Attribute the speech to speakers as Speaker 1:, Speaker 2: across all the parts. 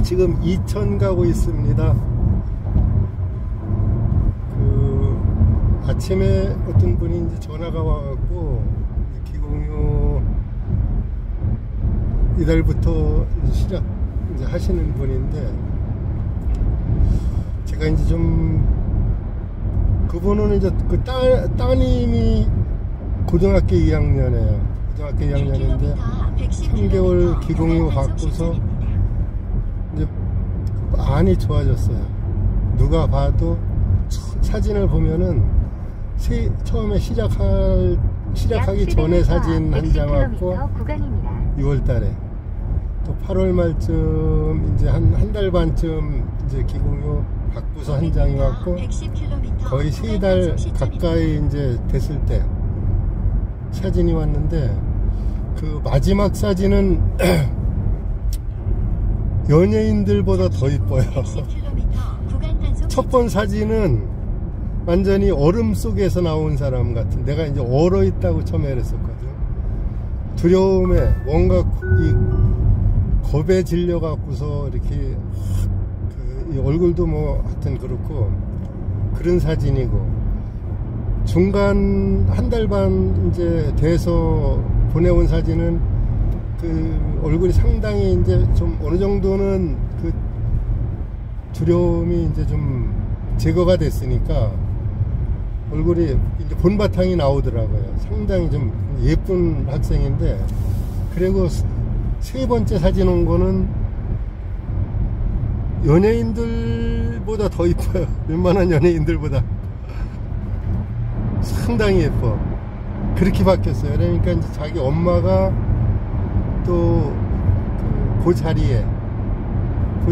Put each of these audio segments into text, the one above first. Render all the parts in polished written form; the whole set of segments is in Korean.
Speaker 1: 지금 이천 가고 있습니다. 아침에 어떤 분이 이제 전화가 와갖고 기공유 이달부터 시작 이제 하시는 분인데, 제가 이제 좀 그분은 이제 그 따님이 고등학교 2학년이에요. 고등학교 2학년인데 3개월 기공유 받고서 이제 많이 좋아졌어요. 누가 봐도 사진을 보면은 처음에 시작하기 전에 사진 한 장 왔고, 6월달에 또 8월 말쯤 이제 한 달 반쯤 이제 기공유 받고서 한 장이 왔고, 거의 3달 가까이 이제 됐을 때 사진이 왔는데, 그 마지막 사진은 연예인들보다 더 이뻐요. 첫 번 사진은 완전히 얼음 속에서 나온 사람 같은, 내가 이제 얼어 있다고 처음에 그랬었거든. 두려움에 뭔가 이 겁에 질려 갖고서 이렇게 이 얼굴도 뭐 하여튼 그렇고 그런 사진이고, 중간 한 달 반 이제 돼서 보내온 사진은 그 얼굴이 상당히 이제 좀 어느 정도는 그 두려움이 이제 좀 제거가 됐으니까 얼굴이 이제 본바탕이 나오더라고요. 상당히 좀 예쁜 학생인데, 그리고 세 번째 사진 온 거는 연예인들보다 더 이뻐요. 웬만한 연예인들보다 상당히 예뻐. 그렇게 바뀌었어요. 그러니까 이제 자기 엄마가 또 그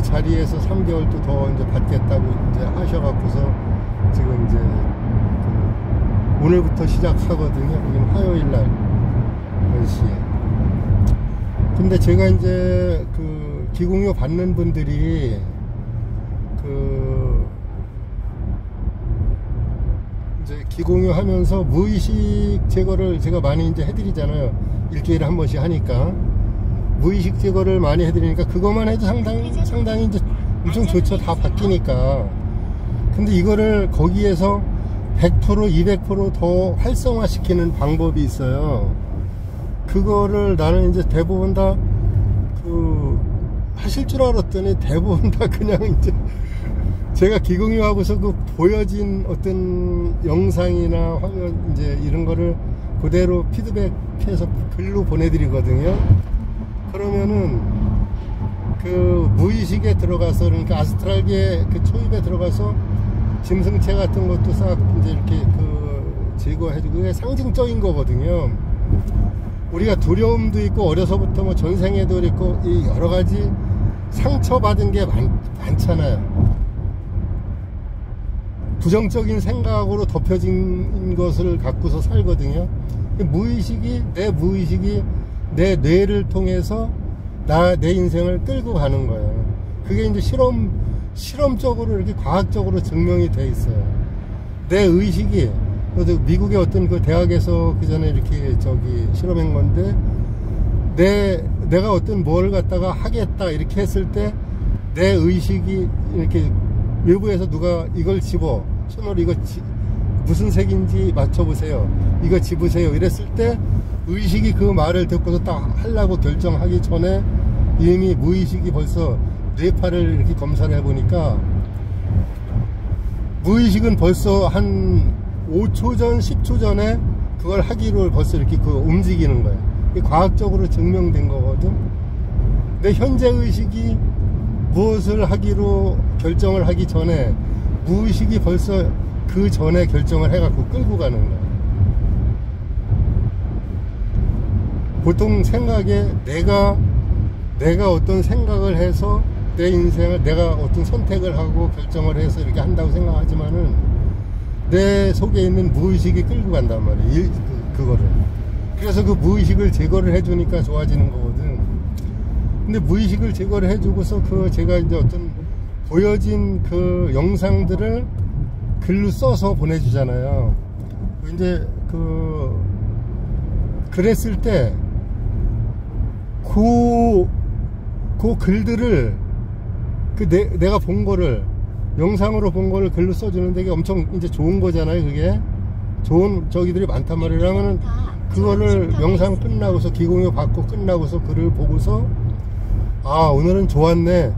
Speaker 1: 자리에서 3개월 또 더 이제 받겠다고 이제 하셔갖고서 지금 이제 오늘부터 시작하거든요. 여기는 화요일날 10시에. 근데 제가 이제 그 기공유 받는 분들이 그 이제 기공유 하면서 무의식 제거를 제가 많이 이제 해드리잖아요. 일주일에 한 번씩 하니까 무의식 제거를 많이 해드리니까 그것만 해도 상당히 이제 엄청 좋죠. 다 바뀌니까. 근데 이거를 거기에서 100% 200% 더 활성화 시키는 방법이 있어요. 그거를 나는 이제 대부분 다 그 하실 줄 알았더니 대부분 다 그냥 이제 제가 기공유 하고서 그 보여진 어떤 영상이나 화면 이제 이런 거를 그대로 피드백해서 글로 보내드리거든요. 그러면은 그 무의식에 들어가서, 그러니까 아스트랄계 그 초입에 들어가서 짐승체 같은 것도 싹 이제 이렇게 그 제거해주고, 그게 상징적인 거거든요. 우리가 두려움도 있고 어려서부터 뭐 전생에도 있고 이 여러 가지 상처받은 게 많잖아요. 부정적인 생각으로 덮여진 것을 갖고서 살거든요. 무의식이, 내 무의식이 내 뇌를 통해서 내 인생을 끌고 가는 거예요. 그게 이제 실험적으로 이렇게 과학적으로 증명이 돼 있어요. 내 의식이, 미국의 어떤 그 대학에서 그 전에 이렇게 저기 실험한 건데, 내가 어떤 뭘 갖다가 하겠다 이렇게 했을 때 내 의식이 이렇게 외부에서 누가 이걸 집어, 손으로 이거 무슨 색인지 맞춰보세요, 이거 집으세요 이랬을 때 의식이 그 말을 듣고서 딱 하려고 결정하기 전에 이미 무의식이 벌써 뇌파를 이렇게 검사를 해보니까 무의식은 벌써 한 5초 전, 10초 전에 그걸 하기로 벌써 이렇게 그 움직이는 거예요. 이게 과학적으로 증명된 거거든. 근데 현재 의식이 무엇을 하기로 결정을 하기 전에 무의식이 벌써 그 전에 결정을 해갖고 끌고 가는 거예요. 보통 생각에 내가 어떤 생각을 해서 내 인생을 내가 어떤 선택을 하고 결정을 해서 이렇게 한다고 생각하지만은 내 속에 있는 무의식이 끌고 간단 말이에요. 그거를. 그래서 그 무의식을 제거를 해주니까 좋아지는 거거든. 근데 무의식을 제거를 해주고서 제가 이제 어떤 보여진 그 영상들을 글로 써서 보내주잖아요. 이제 그랬을 때 그 글들을 내가 본 거를 영상으로 본 거를 글로 써주는데 이게 엄청 이제 좋은 거잖아요. 그게 좋은 저기들이 많단 말이에요. 그러면은 그거를 영상 끝나고서 기공유 받고 끝나고서 글을 보고서 아 오늘은 좋았네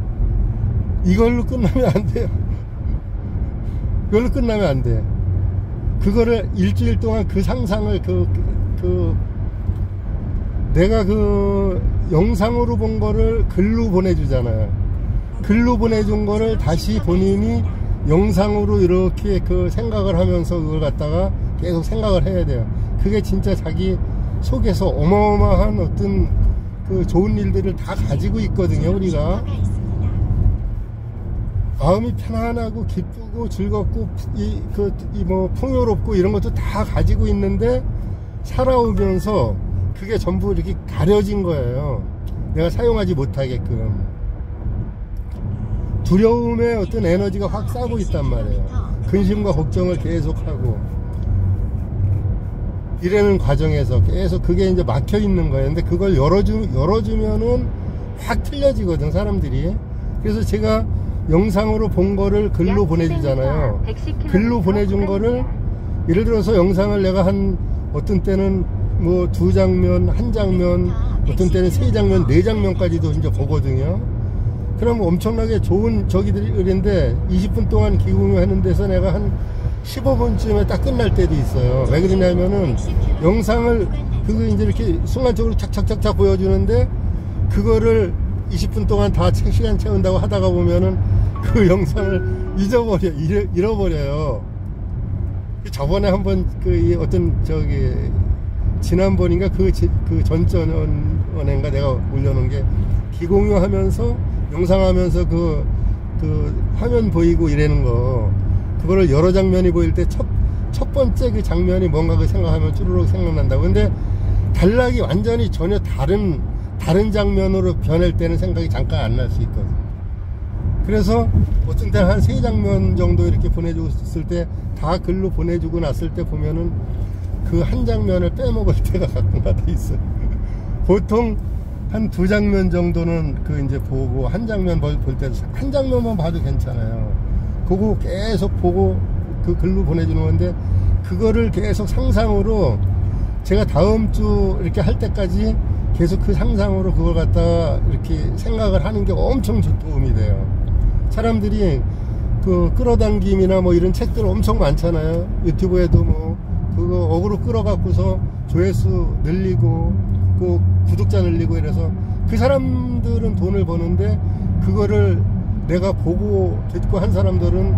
Speaker 1: 이걸로 끝나면 안 돼요. 그걸로 끝나면 안 돼. 그거를 일주일 동안 그 상상을 내가 그 영상으로 본 거를 글로 보내주잖아요. 글로 보내준 거를 다시 본인이 영상으로 이렇게 그 생각을 하면서 그걸 갖다가 계속 생각을 해야 돼요. 그게 진짜 자기 속에서 어마어마한 어떤 그 좋은 일들을 다 가지고 있거든요. 우리가 마음이 편안하고 기쁘고 즐겁고 뭐 풍요롭고 이런 것도 다 가지고 있는데 살아오면서 그게 전부 이렇게 가려진 거예요. 내가 사용하지 못하게끔. 두려움의 어떤 에너지가 확 싸고 있단 말이에요. 근심과 걱정을 계속하고 이러는 과정에서 계속 그게 이제 막혀 있는 거예요. 근데 그걸 열어주면은 확 틀려지거든 사람들이. 그래서 제가 영상으로 본 거를 글로 보내주잖아요. 글로 보내준 거를 예를 들어서 영상을 내가 한 어떤 때는 뭐 2장면, 1장면, 어떤 때는 3장면, 4장면까지도 이제 보거든요. 그럼 엄청나게 좋은 저기들인데 20분 동안 기공유 하는 데서 내가 한 15분쯤에 딱 끝날 때도 있어요. 왜 그러냐면은 영상을 그거 이제 이렇게 순간적으로 착착착착 보여주는데 그거를 20분 동안 다 시간 채운다고 하다가 보면은 그 영상을 잃어버려요. 저번에 한번 그 어떤 저기 지난번인가 그 전전원인가 내가 올려놓은 게 기공유 하면서 영상하면서 그 화면 보이고 이러는 거 그거를 여러 장면이 보일 때 첫 번째 그 장면이 뭔가 그 생각하면 쭈루룩 생각난다고. 근데 단락이 완전히 전혀 다른 장면으로 변할 때는 생각이 잠깐 안 날 수 있거든. 그래서 어떤 때는 한 3장면 정도 이렇게 보내줬을 때 다 글로 보내주고 났을 때 보면은 그 한 장면을 빼먹을 때가 가끔가다 있어요. 보통 한 2장면 정도는 그 이제 보고 한 장면 볼 때도 한 장면만 봐도 괜찮아요. 그거 계속 보고 그 글로 보내주는 건데 그거를 계속 상상으로 제가 다음 주 이렇게 할 때까지 계속 그 상상으로 그걸 갖다가 이렇게 생각을 하는 게 엄청 도움이 돼요. 사람들이 그 끌어당김이나 뭐 이런 책들 엄청 많잖아요. 유튜브에도 뭐 그거 어그로 끌어갖고서 조회수 늘리고 그 구독자 늘리고 이래서 그 사람들은 돈을 버는데 그거를 내가 보고 듣고 한 사람들은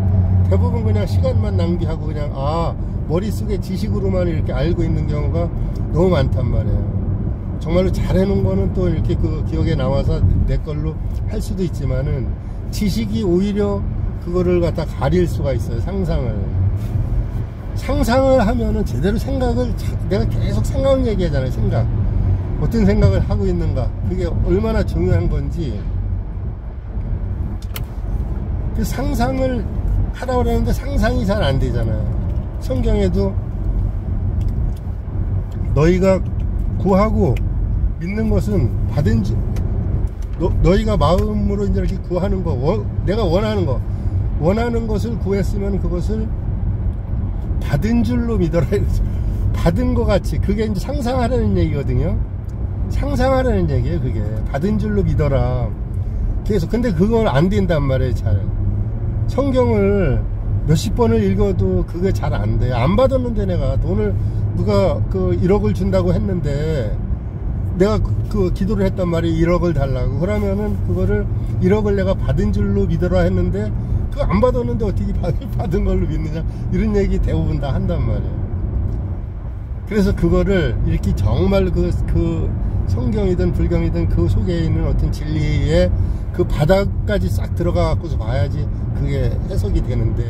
Speaker 1: 대부분 그냥 시간만 낭비하고 그냥 머릿속에 지식으로만 이렇게 알고 있는 경우가 너무 많단 말이에요. 정말로 잘해놓은 거는 또 이렇게 그 기억에 나와서 내 걸로 할 수도 있지만은 지식이 오히려 그거를 갖다 가릴 수가 있어요. 상상을 하면은 제대로 생각을 내가 계속 생각 얘기하잖아요. 생각 어떤 생각을 하고 있는가 그게 얼마나 중요한 건지 그 상상을 하라고 그러는데 상상이 잘 안 되잖아요. 성경에도 너희가 구하고 믿는 것은 받은 줄 너희가 마음으로 이제 이렇게 구하는 거 내가 원하는 것을 구했으면 그것을 받은 줄로 믿어라. 받은 것 같이 그게 이제 상상하라는 얘기거든요. 상상하라는 얘기예요. 그게 받은 줄로 믿어라. 계속 근데 그걸 안 된단 말이에요. 잘 성경을 몇십 번을 읽어도 그게 잘 안 돼요. 안 받았는데 내가 돈을 누가 그 1억을 준다고 했는데 내가 그 기도를 했단 말이에요. 1억을 달라고. 그러면은 그거를 1억을 내가 받은 줄로 믿어라 했는데 그거 안 받았는데 어떻게 받은 걸로 믿느냐 이런 얘기 대부분 다 한단 말이에요. 그래서 그거를 이렇게 정말 그 성경이든 불경이든 그 속에 있는 어떤 진리의 그 바닥까지 싹 들어가 갖고서 봐야지 그게 해석이 되는데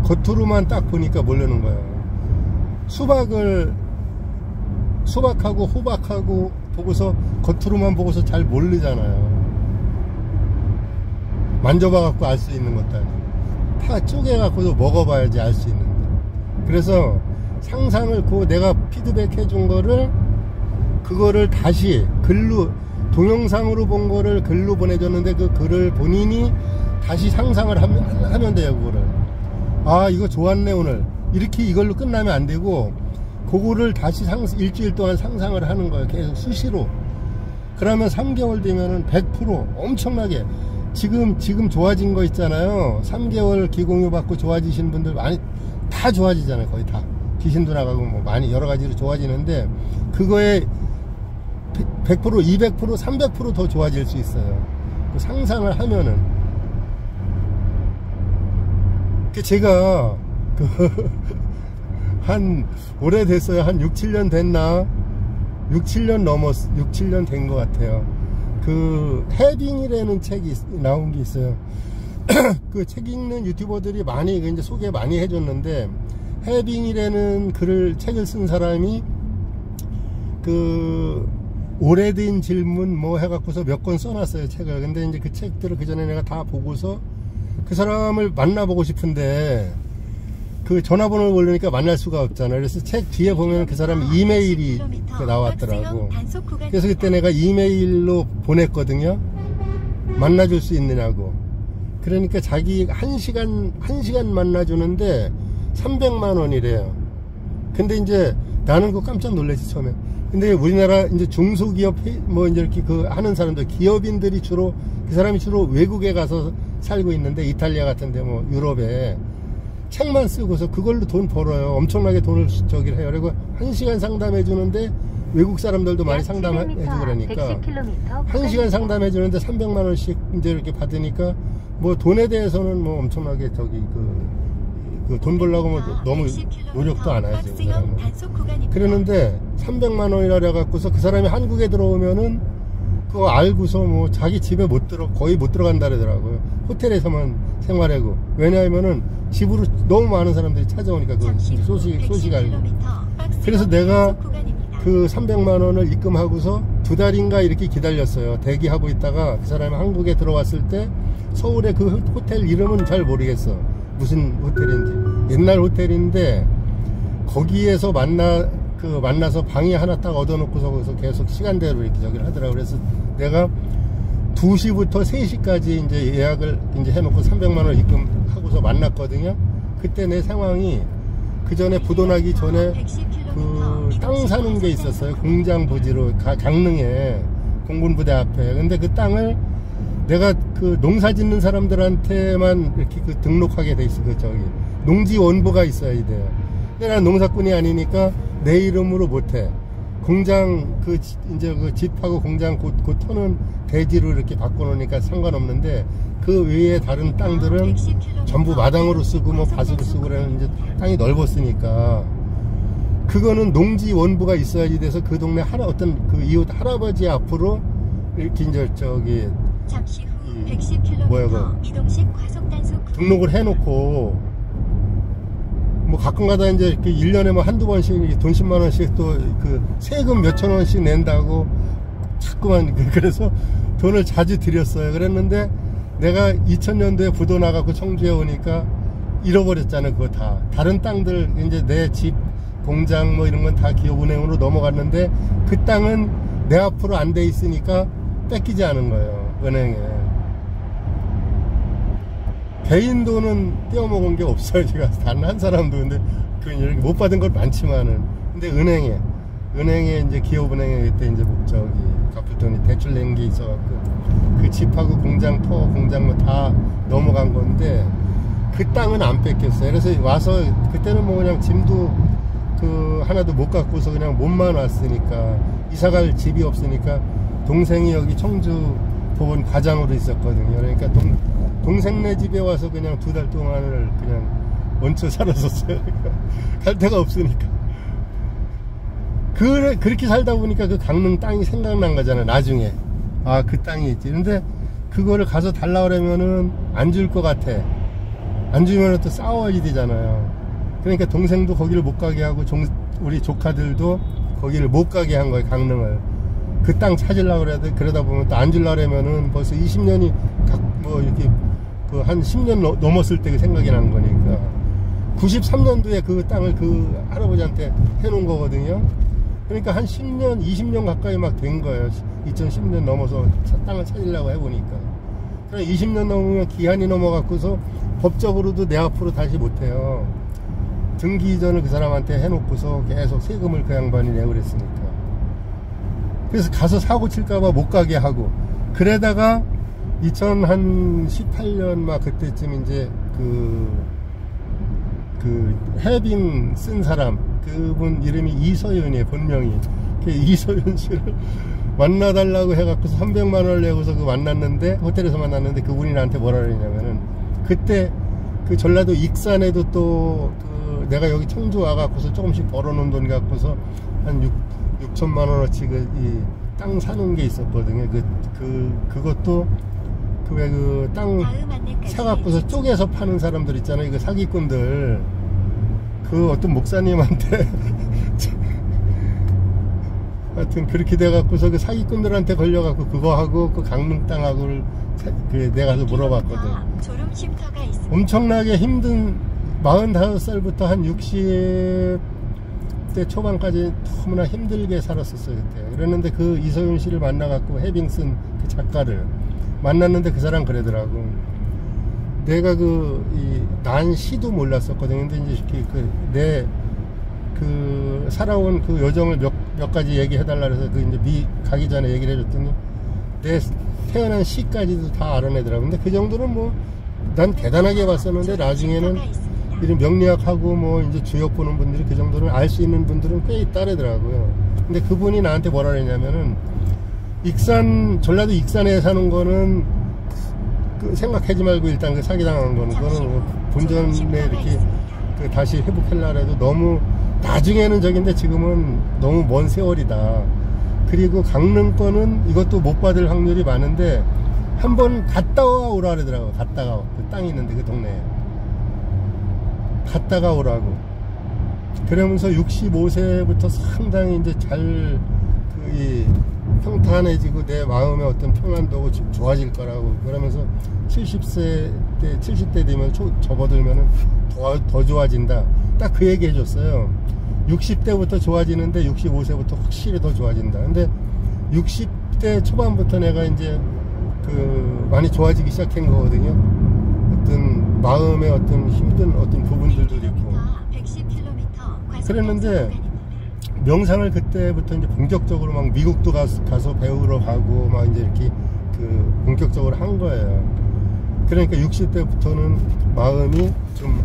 Speaker 1: 겉으로만 딱 보니까 모르는 거예요. 수박하고 호박하고 보고서 겉으로만 보고서 잘 모르잖아요. 만져봐 갖고 알 수 있는 것도 아니고 다 쪼개 갖고도 먹어봐야지 알 수 있는데 그래서 상상을 내가 피드백 해준 거를 그거를 다시 글로 동영상으로 본 거를 글로 보내줬는데 그 글을 본인이 다시 상상을 하면 돼요. 그거를 아 이거 좋았네 오늘 이렇게 이걸로 끝나면 안 되고 그거를 다시 일주일 동안 상상을 하는 거예요. 계속 수시로. 그러면 3개월 되면은 100% 엄청나게 지금 좋아진 거 있잖아요. 3개월 기공유 받고 좋아지신 분들 많이 다 좋아지잖아요. 거의 다 귀신도 나가고 뭐 많이 여러 가지로 좋아지는데 그거에 100%, 200%, 300% 더 좋아질 수 있어요. 그 상상을 하면은 제가 한 오래됐어요. 한 6, 7년 됐나? 6, 7년 된 것 같아요. 그 해빙이라는 책이 나온 게 있어요. 그 책 읽는 유튜버들이 많이 이제 소개 많이 해줬는데 해빙이라는 책을 쓴 사람이 그 오래된 질문 뭐 해갖고서 몇 권 써놨어요. 책을. 근데 이제 그 책들을 그 전에 내가 다 보고서 그 사람을 만나보고 싶은데 그 전화번호를 모르니까 만날 수가 없잖아요. 그래서 책 뒤에 보면 그 사람 이메일이 나왔더라고. 그래서 그때 내가 이메일로 보냈거든요. 만나줄 수 있느냐고. 그러니까 자기 1시간 만나주는데 300만 원이래요. 근데 이제 나는 그거 깜짝 놀랐지 처음에. 근데 우리나라 이제 중소기업 뭐 이제 이렇게 그 하는 사람들 기업인들이 주로 그 사람이 주로 외국에 가서 살고 있는데 이탈리아 같은데 뭐 유럽에 책만 쓰고서 그걸로 돈 벌어요. 엄청나게 돈을 저기를 해요. 그리고 1시간 상담해 주는데 외국 사람들도 많이 상담해 주고 그러니까 1시간 상담해 주는데 300만 원씩 이제 이렇게 받으니까 뭐 돈에 대해서는 뭐 엄청나게 저기 그 돈 벌려고 뭐 너무 노력도 안 하죠. 그 그러는데 300만 원이라 해갖고서 그 사람이 한국에 들어오면은 그거 알고서 뭐 자기 집에 거의 못 들어간다 그러더라고요. 호텔에서만 생활하고. 왜냐하면은 집으로 너무 많은 사람들이 찾아오니까 그 소식 알고. 그래서 내가 그 300만 원을 입금하고서 2달인가 이렇게 기다렸어요. 대기하고 있다가 그 사람이 한국에 들어왔을 때 서울에 그 호텔 이름은 잘 모르겠어. 무슨 호텔인지. 옛날 호텔인데 거기에서 만나서 방이 하나 딱 얻어놓고서 거기서 계속 시간대로 이렇게 저기를 하더라고요. 그래서 내가 2시부터 3시까지 이제 예약을 이제 해놓고 300만 원 입금하고서 만났거든요. 그때 내 상황이 그 전에 부도나기 전에 그 땅 사는 게 있었어요. 공장 부지로 강릉에 공군부대 앞에. 근데 그 땅을 내가 그 농사 짓는 사람들한테만 이렇게 그 등록하게 돼 있어. 그 저기 농지원부가 있어야 돼요. 근데 나는 농사꾼이 아니니까 내 이름으로 못해. 공장 이제 그 집하고 공장 곧 터는 대지로 이렇게 바꿔놓으니까 상관없는데 그 외에 다른 땅들은 전부 마당으로 쓰고 뭐 밭으로 쓰고 그러는 이제 땅이 넓었으니까 그거는 농지원부가 있어야지 돼서 그 동네 어떤 그 이웃 할아버지 앞으로 이렇게 이제 저기
Speaker 2: 잠시 후 110km 이동식 과속단속
Speaker 1: 등록을 해놓고 뭐 가끔가다 이제 이렇게 1년에 뭐 한두 번씩 돈 10만 원씩 또 그 세금 몇천 원씩 낸다고 자꾸만 그래서 돈을 자주 드렸어요. 그랬는데 내가 2000년도에 부도 나가고 청주에 오니까 잃어버렸잖아요. 그거 다 다른 땅들 이제 내 집 공장 뭐 이런 건 다 기업은행으로 넘어갔는데 그 땅은 내 앞으로 안 돼 있으니까 뺏기지 않은 거예요. 은행에. 개인 돈은 떼어먹은 게 없어요. 제가 단 한 사람도. 근데 이렇게 못 받은 걸 많지만은. 근데 은행에 이제 기업은행에 그때 이제 저기 갚을 돈이 대출 낸 게 있어갖고 그 집하고 공장 뭐 다 넘어간 건데 그 땅은 안 뺏겼어요. 그래서 와서 그때는 뭐 그냥 짐도 그 하나도 못 갖고서 그냥 몸만 왔으니까 이사갈 집이 없으니까 동생이 여기 청주 법원 과장으로 있었거든요. 그러니까 동생네 집에 와서 그냥 2달 동안을 그냥 얹혀 살았었어요. 갈 데가 없으니까. 그렇게 살다 보니까 그 강릉 땅이 생각난 거잖아요. 나중에. 아, 그 땅이 있지. 근데 그거를 가서 달라 그러면은 안 줄 것 같아. 안 주면 또 싸워야 되잖아요. 그러니까 동생도 거기를 못 가게 하고 우리 조카들도 거기를 못 가게 한 거예요. 강릉을. 그 땅 찾으려고 그러다 보면 또 안 주려고 그러면은 벌써 20년이 뭐 이렇게 그 한 10년 넘었을 때 그 생각이 난 거니까 93년도에 그 땅을 그 할아버지한테 해놓은 거거든요. 그러니까 한 10년, 20년 가까이 막 된 거예요. 2010년 넘어서 땅을 찾으려고 해보니까. 그러니까 20년 넘으면 기한이 넘어갖고서 법적으로도 내 앞으로 다시 못해요. 등기 이전을 그 사람한테 해놓고서 계속 세금을 그 양반이 내고 그랬으니까. 그래서 가서 사고 칠까봐 못 가게 하고, 그러다가 2018년 막 그때쯤 이제 그 해빙 쓴 사람, 그분 이름이 이서윤이에요, 본명이. 그 이서윤 씨를 만나달라고 해갖고 300만 원을 내고서 그 만났는데, 호텔에서 만났는데 그분이 나한테 뭐라 그랬냐면은, 그때 그 전라도 익산에도 또 내가 여기 청주 와갖고서 조금씩 벌어놓은 돈 갖고서 한 6천만 원어치 땅 사는 게 있었거든요. 그것도 그 땅 사갖고서 쪼개서 파는 사람들 있잖아요. 그 사기꾼들. 그 어떤 목사님한테 하여튼 그렇게 돼갖고서 그 사기꾼들한테 걸려갖고 그거 하고 그 강릉 땅하고를 내가 가서 물어봤거든. 엄청나게 힘든 45살부터 한 60대 초반까지 너무나 힘들게 살았었어요 그때. 그랬는데 그 이서윤 씨를 만나갖고 해빙 쓴 그 작가를 만났는데 그 사람 그러더라고. 내가 난 시도 몰랐었거든. 근데 이제 살아온 그 여정을 몇 가지 얘기해달라 그래서 이제 가기 전에 얘기를 해줬더니 내 태어난 시까지도 다 알아내더라고. 근데 그 정도는 뭐 난 대단하게 봤었는데 나중에는 이런 명리학하고 뭐 이제 주역 보는 분들이 그 정도는 알 수 있는 분들은 꽤 있다더라고요. 근데 그분이 나한테 뭐라 그랬냐면은 전라도 익산에 사는 거는 생각하지 말고 일단 그 사기당한 거는 그거는 본전에 이렇게 다시 회복하려고 해도 너무 나중에는 저긴데 지금은 너무 먼 세월이다. 그리고 강릉 거는 이것도 못 받을 확률이 많은데 한번 갔다 오라 그러더라고. 갔다가 그 땅이 있는데 그 동네에 갔다가 오라고. 그러면서 65세부터 상당히 이제 잘 평탄해지고 내 마음의 어떤 평안도가 좋아질 거라고. 그러면서 70대 되면 접어들면은 더 좋아진다. 딱 그 얘기 해줬어요. 60대부터 좋아지는데 65세부터 확실히 더 좋아진다. 근데 60대 초반부터 내가 이제 많이 좋아지기 시작한 거거든요. 어떤 마음의 어떤 힘든 어떤 부분들도 있고. 그랬는데 명상을 그때부터 이제 본격적으로 막 미국도 가서 배우러 가고 막 이제 이렇게 본격적으로 한 거예요. 그러니까 60대부터는 마음이 좀